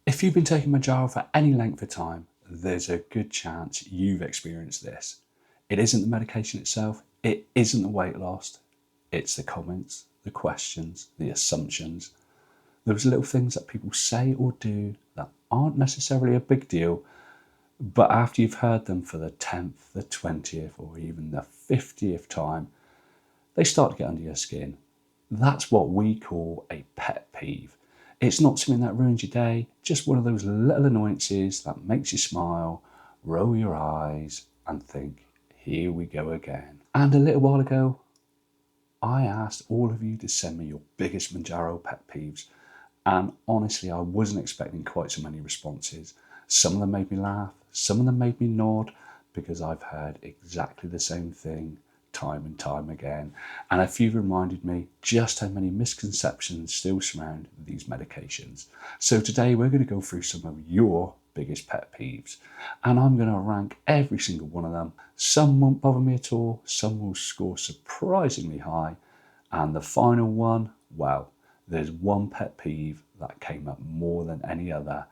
If you've been taking Mounjaro for any length of time, there's a good chance you've experienced this. It isn't the medication itself, it isn't the weight loss, it's the comments, the questions, the assumptions, those little things that people say or do that aren't necessarily a big deal, but after you've heard them for the 10th, the 20th, or even the 50th time, they start to get under your skin. That's what we call a pet peeve. It's not something that ruins your day, just one of those little annoyances that makes you smile, roll your eyes, and think, here we go again. And a little while ago, I asked all of you to send me your biggest Mounjaro pet peeves, and honestly, I wasn't expecting quite so many responses. Some of them made me laugh, some of them made me nod, because I've heard exactly the same thing time and time again. And a few reminded me just how many misconceptions still surround these medications. So today we're going to go through some of your biggest pet peeves, and I'm going to rank every single one of them. Some won't bother me at all, some will score surprisingly high, and the final one, well, there's one pet peeve that came up more than any other.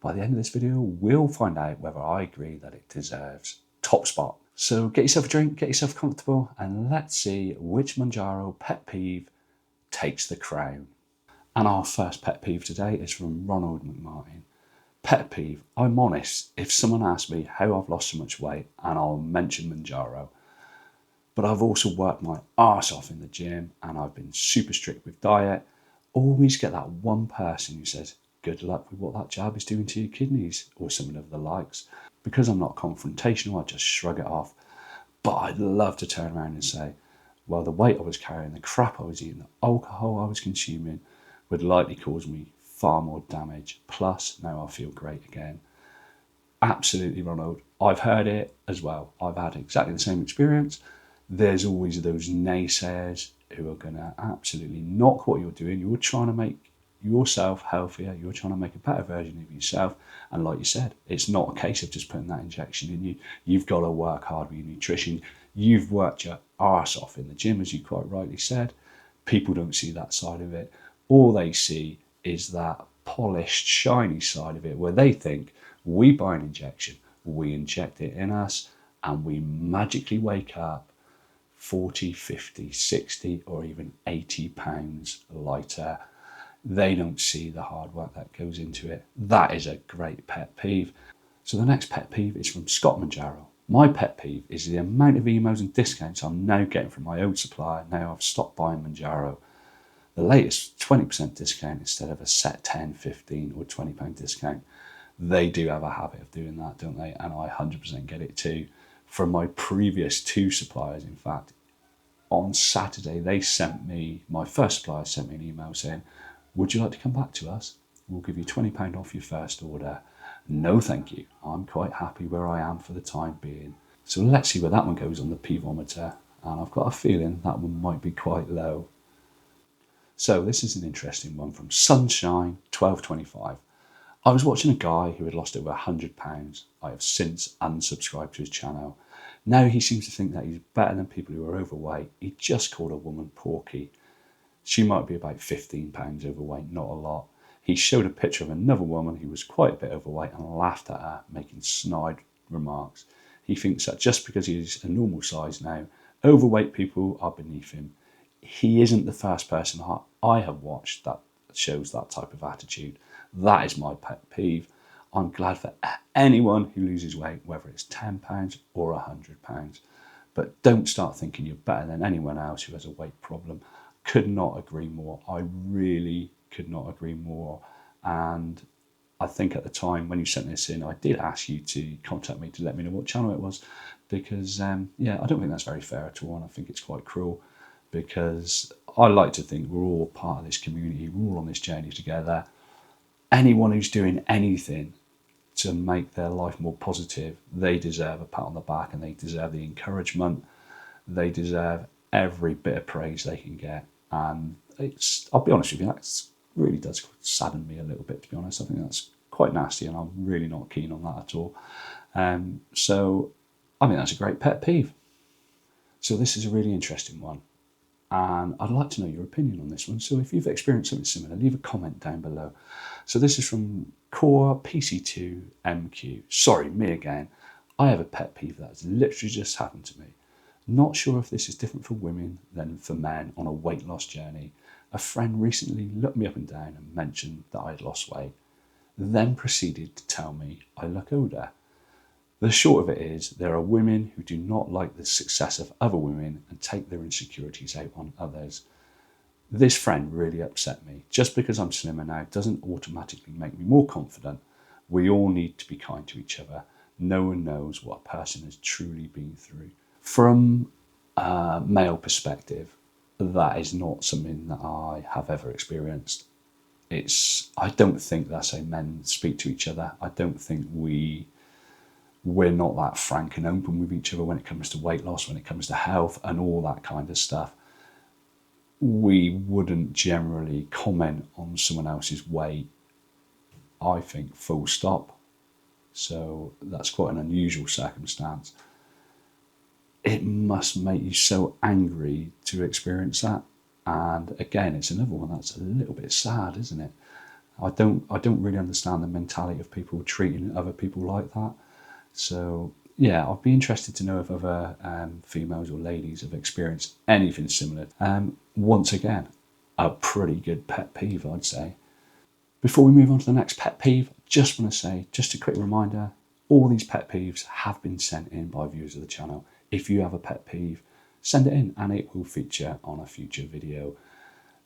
By the end of this video, we'll find out whether I agree that it deserves top spot. So get yourself a drink, get yourself comfortable, and let's see which Mounjaro pet peeve takes the crown. And our first pet peeve today is from Ronald McMartin. Pet peeve: I'm honest if someone asks me how I've lost so much weight, and I'll mention Mounjaro. But I've also worked my arse off in the gym, and I've been super strict with diet. Always get that one person who says, good luck with what that jab is doing to your kidneys, or something of the likes. Because I'm not confrontational, I just shrug it off. But I'd love to turn around and say, well, the weight I was carrying, the crap I was eating, the alcohol I was consuming would likely cause me far more damage. Plus, now I feel great again. Absolutely, Ronald. I've heard it as well. I've had exactly the same experience. There's always those naysayers who are going to absolutely knock what you're doing. You're trying to make yourself healthier, you're trying to make a better version of yourself, and like you said, it's not a case of just putting that injection in you. You've got to work hard with your nutrition. You've worked your arse off in the gym, as you quite rightly said. People don't see that side of it. All they see is that polished, shiny side of it, where they think we buy an injection, we inject it in us, and we magically wake up 40, 50, 60, or even 80 pounds lighter. They don't see the hard work that goes into it. That is a great pet peeve. So the next pet peeve is from Scott Mounjaro. My pet peeve is the amount of emails and discounts I'm now getting from my old supplier now I've stopped buying Mounjaro. The latest 20% discount instead of a set 10, 15 or £20 discount. They do have a habit of doing that, don't they? And I 100% get it too. From my previous two suppliers, in fact, on Saturday, my first supplier sent me an email saying, would you like to come back to us? We'll give you £20 off your first order. No, thank you. I'm quite happy where I am for the time being. So let's see where that one goes on the Peeve-O-Meter. And I've got a feeling that one might be quite low. So this is an interesting one from Sunshine1225. I was watching a guy who had lost over £100. I have since unsubscribed to his channel. Now he seems to think that he's better than people who are overweight. He just called a woman porky. She might be about 15 pounds overweight, not a lot. He showed a picture of another woman who was quite a bit overweight and laughed at her, making snide remarks. He thinks that just because he's a normal size now, overweight people are beneath him. He isn't the first person I have watched that shows that type of attitude. That is my pet peeve. I'm glad for anyone who loses weight, whether it's £10 or £100. But don't start thinking you're better than anyone else who has a weight problem. Could not agree more. I really could not agree more. And I think at the time when you sent this in, I did ask you to contact me to let me know what channel it was, because I don't think that's very fair at all, and I think it's quite cruel, because I like to think we're all part of this community, we're all on this journey together. Anyone who's doing anything to make their life more positive, they deserve a pat on the back, and they deserve the encouragement. They deserve every bit of praise they can get. And I'll be honest with you, that really does sadden me a little bit, to be honest. I think that's quite nasty, and I'm really not keen on that at all. So I think that's a great pet peeve. So this is a really interesting one, and I'd like to know your opinion on this one. So if you've experienced something similar, leave a comment down below. So this is from Core PC2MQ. Sorry, me again. I have a pet peeve that has literally just happened to me. Not sure if this is different for women than for men on a weight loss journey. A friend recently looked me up and down and mentioned that I had lost weight, then proceeded to tell me I look older. The short of it is, there are women who do not like the success of other women and take their insecurities out on others. This friend really upset me. Just because I'm slimmer now doesn't automatically make me more confident. We all need to be kind to each other. No one knows what a person has truly been through. From a male perspective, that is not something that I have ever experienced. I don't think that's how men speak to each other. I don't think we're not that frank and open with each other when it comes to weight loss, when it comes to health and all that kind of stuff. We wouldn't generally comment on someone else's weight, I think, full stop. So that's quite an unusual circumstance. It must make you so angry to experience that. And again, it's another one that's a little bit sad, isn't it? I don't really understand the mentality of people treating other people like that. So yeah, I'd be interested to know if other females or ladies have experienced anything similar. Once again, a pretty good pet peeve, I'd say. Before we move on to the next pet peeve, just want to say, just a quick reminder, all these pet peeves have been sent in by viewers of the channel. If you have a pet peeve, send it in and it will feature on a future video.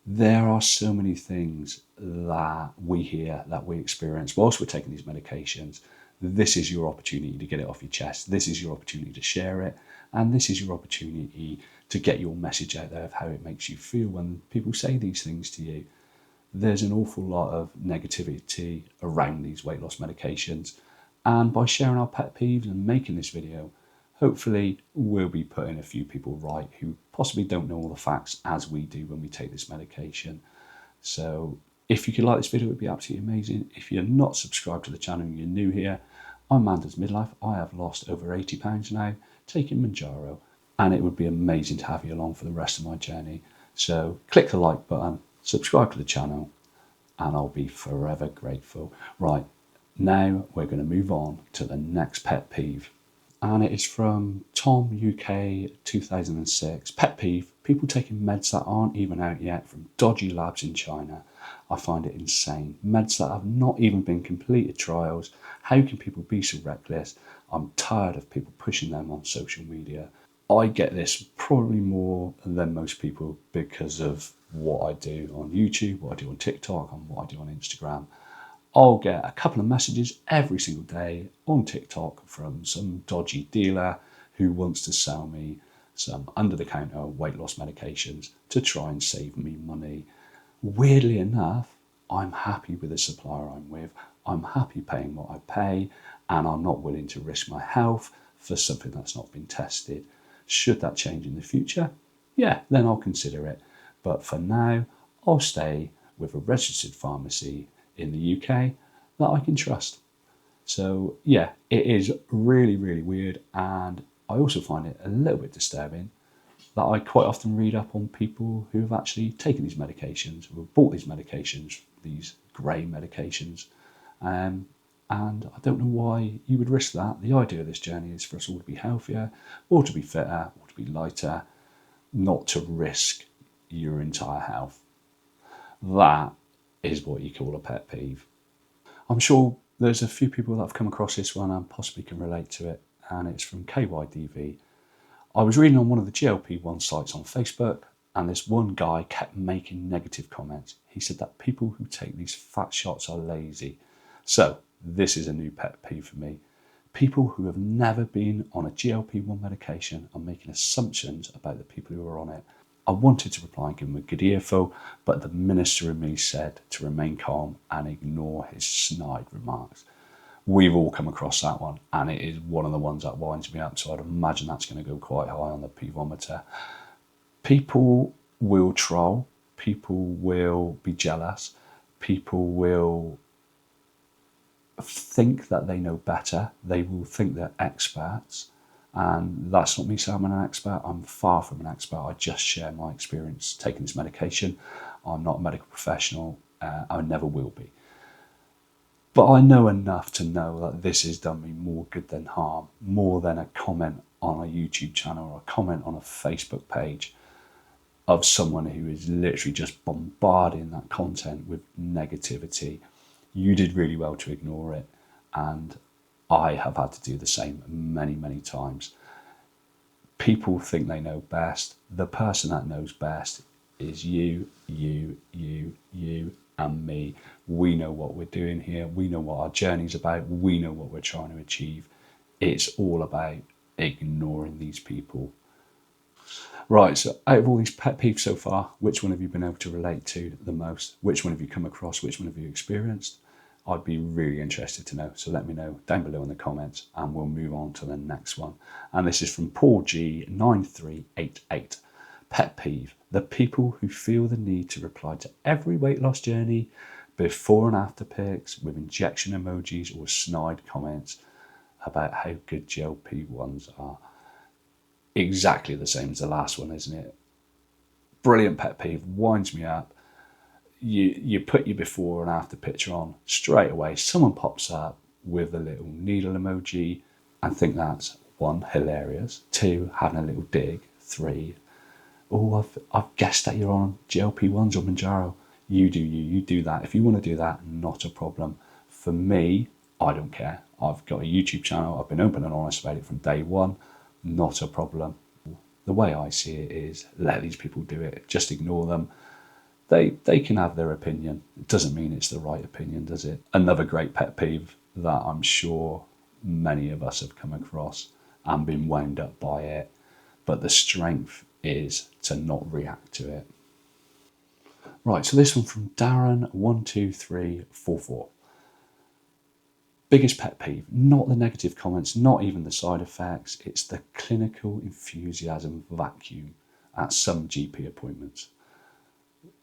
There are so many things that we hear, that we experience whilst we're taking these medications. This is your opportunity to get it off your chest. This is your opportunity to share it. And this is your opportunity to get your message out there of how it makes you feel when people say these things to you. There's an awful lot of negativity around these weight loss medications. And by sharing our pet peeves and making this video, hopefully we'll be putting a few people right who possibly don't know all the facts as we do when we take this medication. So if you could like this video, it would be absolutely amazing. If you're not subscribed to the channel and you're new here, I'm Manda's Midlife. I have lost over 80 pounds now, taking Mounjaro, and it would be amazing to have you along for the rest of my journey. So click the like button, subscribe to the channel, and I'll be forever grateful. Right, now we're going to move on to the next pet peeve. And it is from Tom UK 2006. Pet peeve, people taking meds that aren't even out yet from dodgy labs in China. I find it insane. Meds that have not even been completed trials. How can people be so reckless? I'm tired of people pushing them on social media. I get this probably more than most people because of what I do on YouTube, what I do on TikTok, and what I do on Instagram. I'll get a couple of messages every single day on TikTok from some dodgy dealer who wants to sell me some under-the-counter weight loss medications to try and save me money. Weirdly enough, I'm happy with the supplier I'm with. I'm happy paying what I pay, and I'm not willing to risk my health for something that's not been tested. Should that change in the future? Yeah, then I'll consider it. But for now, I'll stay with a registered pharmacy in the UK that I can trust. So yeah, it is really, really weird, and I also find it a little bit disturbing that I quite often read up on people who have actually taken these medications, who have bought these medications, these grey medications, and I don't know why you would risk that. The idea of this journey is for us all to be healthier, or to be fitter, or to be lighter, not to risk your entire health. That is what you call a pet peeve. I'm sure there's a few people that have come across this one and possibly can relate to it, and it's from KYDV. I was reading on one of the GLP-1 sites on Facebook, and this one guy kept making negative comments. He said that people who take these fat shots are lazy. So this is a new pet peeve for me. People who have never been on a GLP-1 medication are making assumptions about the people who are on it. I wanted to reply and give him a good earful, but the minister in me said to remain calm and ignore his snide remarks. We've all come across that one, and it is one of the ones that winds me up, so I'd imagine that's going to go quite high on the Peeve-O-Meter. People will troll, people will be jealous, people will think that they know better, they will think they're experts, and that's not me saying I'm an expert. I'm far from an expert. I just share my experience taking this medication. I'm not a medical professional. I never will be. But I know enough to know that this has done me more good than harm, more than a comment on a YouTube channel or a comment on a Facebook page of someone who is literally just bombarding that content with negativity. You did really well to ignore it, and I have had to do the same many, many times. People think they know best. The person that knows best is you, and me. We know what we're doing here. We know what our journey's about. We know what we're trying to achieve. It's all about ignoring these people. Right, so out of all these pet peeves so far, which one have you been able to relate to the most? Which one have you come across? Which one have you experienced? I'd be really interested to know. So let me know down below in the comments and we'll move on to the next one. And this is from Paul G9388. Pet peeve: the people who feel the need to reply to every weight loss journey, before and after pics with injection emojis or snide comments about how good GLP-1s are. Exactly the same as the last one, isn't it? Brilliant pet peeve, winds me up. You put your before and after picture on, straight away someone pops up with a little needle emoji. I think that's 1, hilarious, 2, having a little dig, 3, oh, I've guessed that you're on GLP-1s or Mounjaro. You do that. If you want to do that, not a problem. For me, I don't care. I've got a YouTube channel. I've been open and honest about it from day one. Not a problem. The way I see it is, let these people do it. Just ignore them. They can have their opinion. It doesn't mean it's the right opinion, does it? Another great pet peeve that I'm sure many of us have come across and been wound up by it, but the strength is to not react to it. Right, so this one from Darren12344. Biggest pet peeve: not the negative comments, not even the side effects, it's the clinical enthusiasm vacuum at some GP appointments.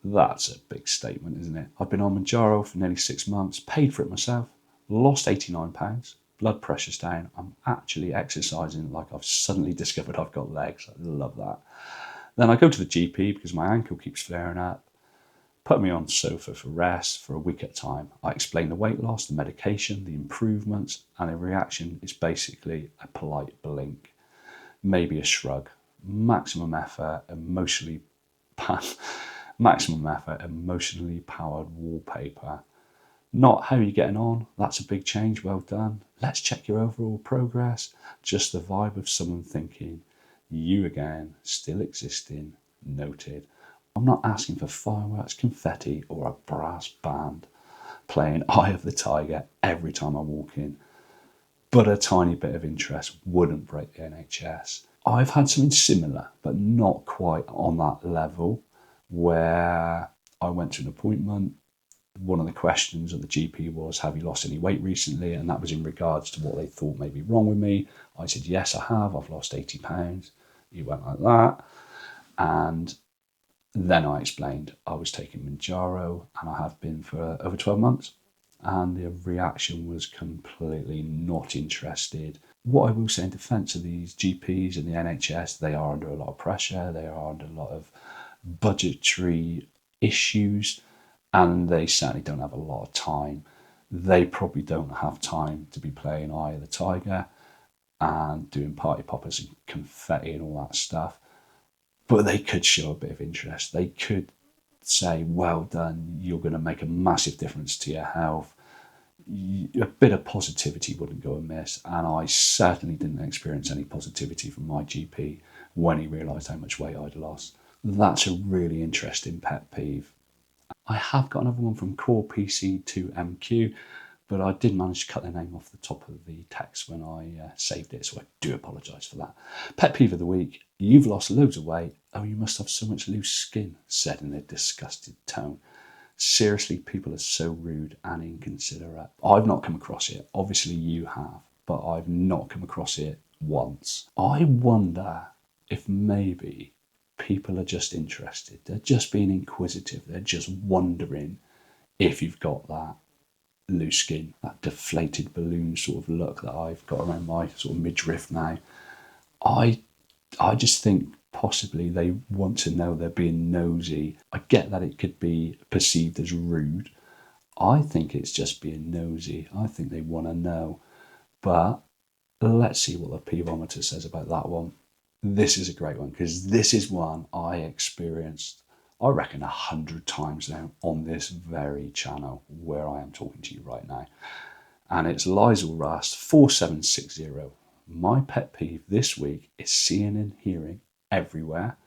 That's a big statement, isn't it? I've been on Mounjaro for nearly 6 months, paid for it myself, lost £89, blood pressure's down, I'm actually exercising like I've suddenly discovered I've got legs. I love that. Then I go to the GP because my ankle keeps flaring up, put me on sofa for rest for a week at a time. I explain the weight loss, the medication, the improvements, and the reaction is basically a polite blink, maybe a shrug. Maximum effort, emotionally powered wallpaper. Not how you getting on, that's a big change, well done. Let's check your overall progress. Just the vibe of someone thinking, you again, still existing, noted. I'm not asking for fireworks, confetti, or a brass band playing Eye of the Tiger every time I walk in, but a tiny bit of interest wouldn't break the NHS. I've had something similar, but not quite on that level, where I went to an appointment. One of the questions of the GP was, have you lost any weight recently? And that was in regards to what they thought may be wrong with me. I said, yes, I have. I've lost 80 pounds. He went like that. And then I explained I was taking Mounjaro and I have been for over 12 months. And the reaction was completely not interested. What I will say in defence of these GPs and the NHS, they are under a lot of pressure. They are under a lot of budgetary issues, and they certainly don't have a lot of time. They probably don't have time to be playing Eye of the Tiger and doing party poppers and confetti and all that stuff. But they could show a bit of interest. They could say, well done, you're going to make a massive difference to your health. A bit of positivity wouldn't go amiss. And I certainly didn't experience any positivity from my GP when he realised how much weight I'd lost. That's a really interesting pet peeve. I have got another one from Core PC2MQ, but I did manage to cut their name off the top of the text when I saved it, so I do apologise for that. Pet peeve of the week: you've lost loads of weight. Oh, you must have so much loose skin, said in a disgusted tone. Seriously, people are so rude and inconsiderate. I've not come across it. Obviously you have, but I've not come across it once. I wonder if maybe people are just interested. They're just being inquisitive. They're just wondering if you've got that loose skin, that deflated balloon sort of look that I've got around my sort of midriff now. I just think possibly they want to know, they're being nosy. I get that it could be perceived as rude. I think it's just being nosy. I think they want to know. But let's see what the Peeve-O-Meter says about that one. This is a great one because this is one I experienced, I reckon, 100 times now on this very channel where I am talking to you right now. And it's Liesl Rust 4760. My pet peeve this week is seeing and hearing everywhere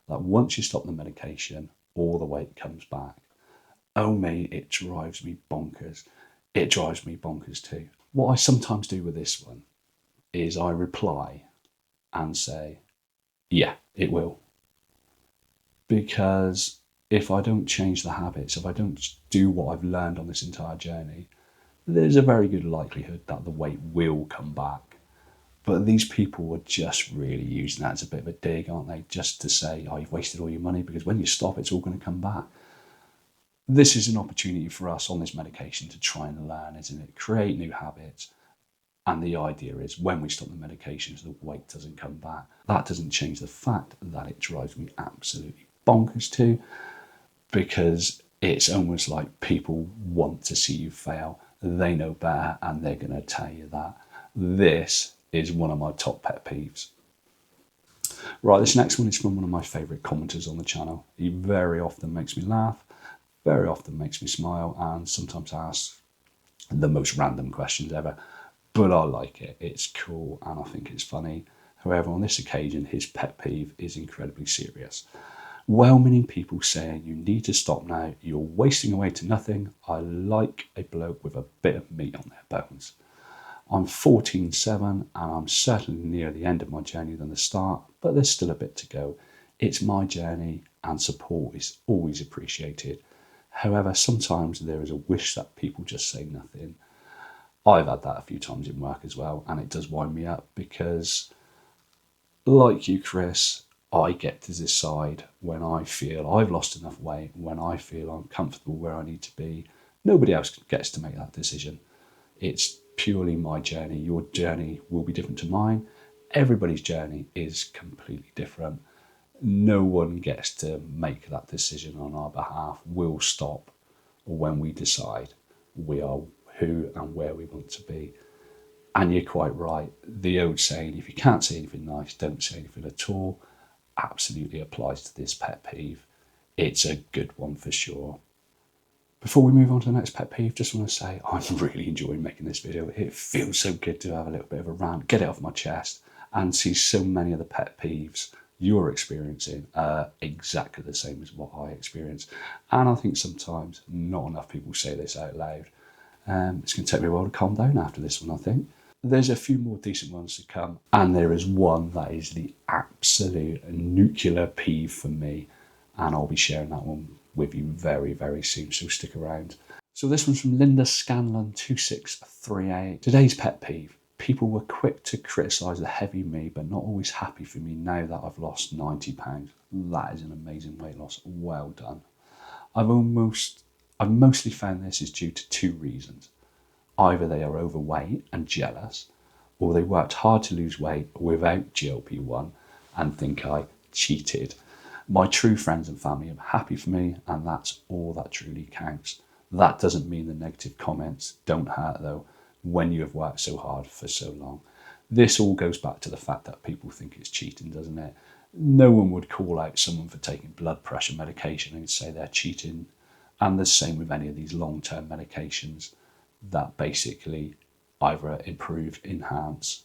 that once you stop the medication, all the weight comes back. Oh me, it drives me bonkers. It drives me bonkers too. What I sometimes do with this one is I reply and say, yeah, it will. Because if I don't change the habits, if I don't do what I've learned on this entire journey, there's a very good likelihood that the weight will come back. But these people were just really using that as a bit of a dig, aren't they? Just to say, oh, you've wasted all your money, because when you stop, it's all going to come back. This is an opportunity for us on this medication to try and learn, isn't it? Create new habits. And the idea is when we stop the medications, the weight doesn't come back. That doesn't change the fact that it drives me absolutely bonkers too, because it's almost like people want to see you fail. They know better and they're going to tell you that. This is one of my top pet peeves. Right, this next one is from one of my favourite commenters on the channel. He very often makes me laugh, very often makes me smile, and sometimes asks the most random questions ever. But I like it. It's cool and I think it's funny. However, on this occasion, his pet peeve is incredibly serious. Well-meaning people saying you need to stop now, you're wasting away to nothing. I like a bloke with a bit of meat on their bones. I'm 14.7 and I'm certainly nearer the end of my journey than the start, but there's still a bit to go. It's my journey and support is always appreciated. However, sometimes there is a wish that people just say nothing. I've had that a few times in work as well, and it does wind me up because, like you, Chris, I get to decide when I feel I've lost enough weight, when I feel I'm comfortable where I need to be. Nobody else gets to make that decision. It's purely my journey. Your journey will be different to mine. Everybody's journey is completely different. No one gets to make that decision on our behalf. We'll stop when we decide we are who and where we want to be. And you're quite right. The old saying, if you can't say anything nice, don't say anything at all, absolutely applies to this pet peeve. It's a good one for sure. Before we move on to the next pet peeve, just want to say I'm really enjoying making this video. It feels so good to have a little bit of a rant, get it off my chest, and see so many of the pet peeves you're experiencing are exactly the same as what I experience. And I think sometimes not enough people say this out loud. It's going to take me a while to calm down after this one, I think. There's a few more decent ones to come, and there is one that is the absolute nuclear peeve for me, and I'll be sharing that one with you very, very soon, so stick around. So this one's from Linda Scanlon 2638. Today's pet peeve. People were quick to criticise the heavy me, but not always happy for me now that I've lost 90 pounds. That is an amazing weight loss. Well done. I've mostly found this is due to two reasons. Either they are overweight and jealous, or they worked hard to lose weight without GLP-1 and think I cheated. My true friends and family are happy for me, and that's all that truly counts. That doesn't mean the negative comments don't hurt though, when you have worked so hard for so long. This all goes back to the fact that people think it's cheating, doesn't it? No one would call out someone for taking blood pressure medication and say they're cheating. And the same with any of these long-term medications that basically either improve, enhance,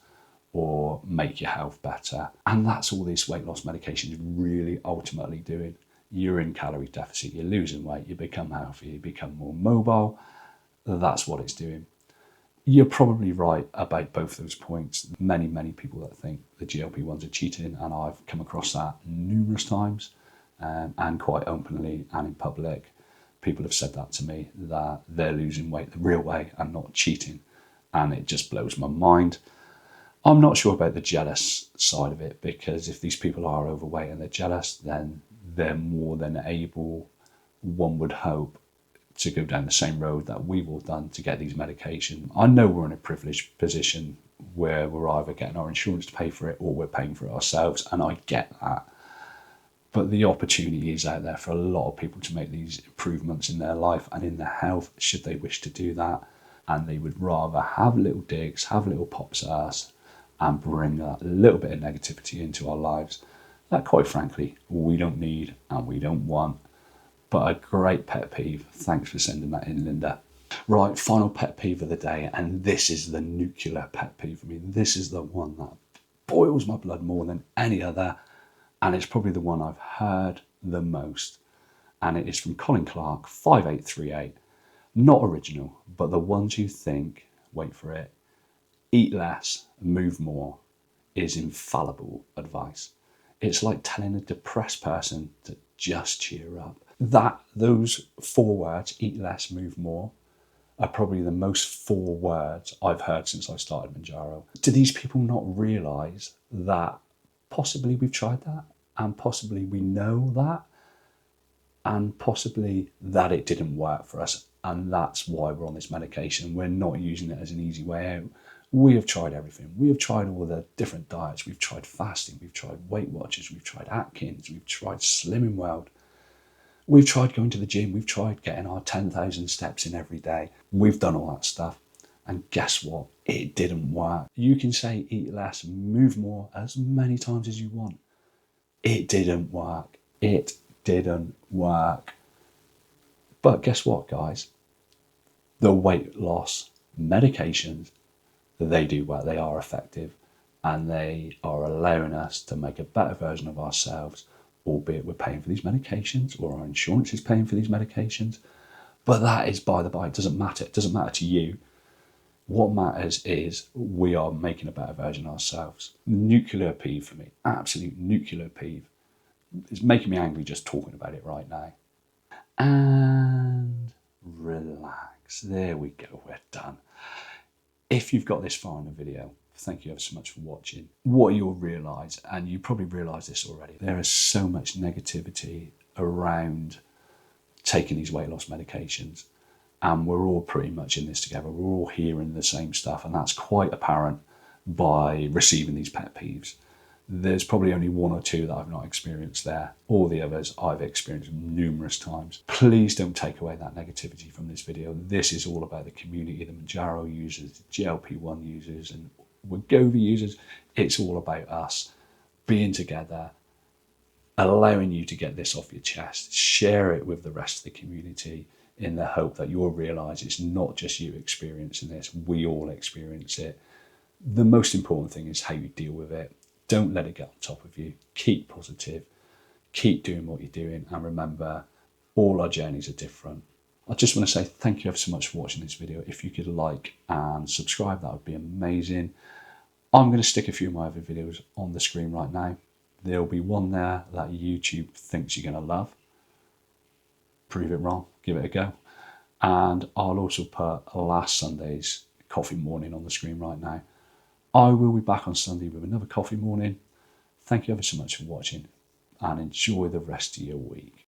or make your health better. And that's all this weight loss medication is really ultimately doing. You're in calorie deficit, you're losing weight, you become healthier, you become more mobile. That's what it's doing. You're probably right about both those points. Many, many people that think the GLP-1s are cheating, and I've come across that numerous times, and quite openly and in public. People have said that to me, that they're losing weight the real way and not cheating, and it just blows my mind. I'm not sure about the jealous side of it, because if these people are overweight and they're jealous, then they're more than able, one would hope, to go down the same road that we've all done to get these medications. I know we're in a privileged position where we're either getting our insurance to pay for it or we're paying for it ourselves, and I get that. But the opportunity is out there for a lot of people to make these improvements in their life and in their health, should they wish to do that. And they would rather have little digs, have little pops at us, and bring a little bit of negativity into our lives that, quite frankly, we don't need and we don't want. But a great pet peeve. Thanks for sending that in, Linda. Right, final pet peeve of the day, and this is the nuclear pet peeve for me. This is the one that boils my blood more than any other, and it's probably the one I've heard the most. And it is from Colin Clark, 5838. Not original, but the ones who think, wait for it, eat less, move more, is infallible advice. It's like telling a depressed person to just cheer up. Those 4 words, eat less, move more, are probably the most 4 words I've heard since I started Mounjaro. Do these people not realise that possibly we've tried that, and possibly we know that, and possibly that it didn't work for us, and that's why we're on this medication? We're not using it as an easy way out. We have tried everything. We have tried all the different diets. We've tried fasting. We've tried Weight Watchers. We've tried Atkins. We've tried Slimming World. We've tried going to the gym. We've tried getting our 10,000 steps in every day. We've done all that stuff. And guess what? It didn't work. You can say eat less, move more as many times as you want. It didn't work. It didn't work. But guess what, guys? The weight loss medications, they do work. They are effective, and they are allowing us to make a better version of ourselves, albeit we're paying for these medications, or our insurance is paying for these medications. But that is by the by. It doesn't matter. It doesn't matter to you. What matters is we are making a better version of ourselves. Nuclear peeve for me. Absolute nuclear peeve. It's making me angry just talking about it right now. And relax. There we go. We're done. If you've got this far in the video, thank you ever so much for watching. What you'll realise, and you probably realise this already, there is so much negativity around taking these weight loss medications, and we're all pretty much in this together. We're all hearing the same stuff, and that's quite apparent by receiving these pet peeves. There's probably only 1 or 2 that I've not experienced there. All the others I've experienced numerous times. Please don't take away that negativity from this video. This is all about the community, the Mounjaro users, the GLP-1 users, and Wegovy users. It's all about us being together, allowing you to get this off your chest, share it with the rest of the community, in the hope that you'll realise it's not just you experiencing this, we all experience it. The most important thing is how you deal with it. Don't let it get on top of you. Keep positive, keep doing what you're doing, and remember, all our journeys are different. I just want to say thank you ever so much for watching this video. If you could like and subscribe, that would be amazing. I'm going to stick a few of my other videos on the screen right now. There'll be one there that YouTube thinks you're going to love. Prove it wrong, give it a go. And I'll also put last Sunday's coffee morning on the screen right now. I will be back on Sunday with another coffee morning. Thank you ever so much for watching, and enjoy the rest of your week.